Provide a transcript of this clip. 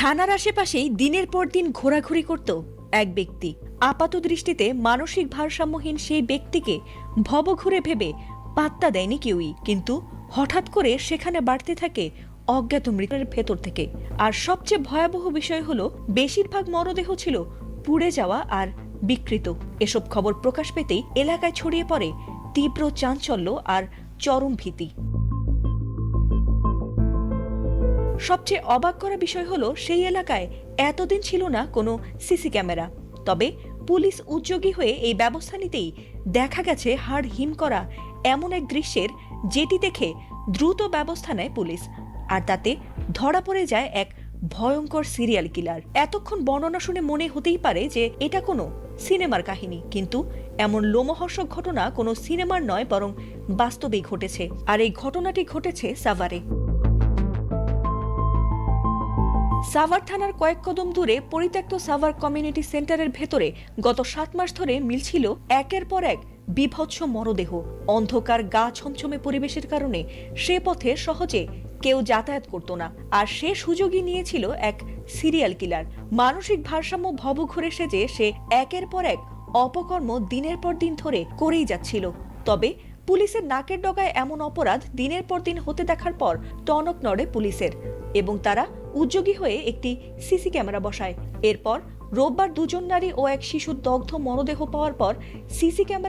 থানার আশেপাশেই দিনের পর দিন ঘোরাঘুরি করত এক ব্যক্তি। আপাত দৃষ্টিতে মানসিক ভারসাম্যহীন সেই ব্যক্তিকে ভবঘুরে ভেবে পাত্তা দেয়নি কেউই, কিন্তু হঠাৎ করে সেখানে বাড়তে থাকে অজ্ঞাত মৃতের ভেতর থেকে। আর সবচেয়ে ভয়াবহ বিষয় হলো, বেশিরভাগ মরদেহ ছিল পুড়ে যাওয়া আর বিকৃত। এসব খবর প্রকাশ পেতেই এলাকায় ছড়িয়ে পড়ে তীব্র চাঞ্চল্য আর চরম ভীতি। সবচেয়ে অবাক করা বিষয় হলো, সেই এলাকায় এতদিন ছিল না কোনো সিসি ক্যামেরা। তবে পুলিশ উদ্যোগী হয়ে এই ব্যবস্থা নিতেই দেখা গেছে হাড় হিম করা এমন এক দৃশ্যের, যেটি দেখে দ্রুত ব্যবস্থা নেয় পুলিশ। আর তাতে ধরা পড়ে যায় এক ভয়ঙ্কর সিরিয়াল কিলার। এতক্ষণ বর্ণনা শুনে মনে হতেই পারে যে এটা কোনো সিনেমার কাহিনী, কিন্তু এমন লোমহর্ষক ঘটনা কোনো সিনেমার নয়, বরং বাস্তবেই ঘটেছে। আর এই ঘটনাটি ঘটেছে সাভারে। সাভার থানার কয়েক কদম দূরে পরিত্যক্ত সাভার কমিউনিটি সেন্টারের ভেতরে গত 7 মাস ধরে মিলছিল একের পর এক বিভৎস মরদেহ। অন্ধকার গা ছমছমে পরিবেশের কারণে সে পথে সহজে কেউ যাতায়াত করত না। আর সে সুযোগই নিয়েছিল এক সিরিয়াল কিলার। মানসিক ভারসাম্য ভবঘুরে সেজে সে একের পর এক অপকর্ম দিনের পর দিন ধরে করেই যাচ্ছিল। তবে পুলিশের নাকের ডগায় এমন অপরাধ দিনের পর দিন হতে দেখার পর টনক নড়ে পুলিশের, এবং তারা উদ্যোগী হয়ে একটি সিসি ক্যামেরা বসায়। এরপর রোববার 2 জন নারী ও এক শিশুর দগ্ধ মরদেহ পাওয়ার পর সিসি ক্যামেরা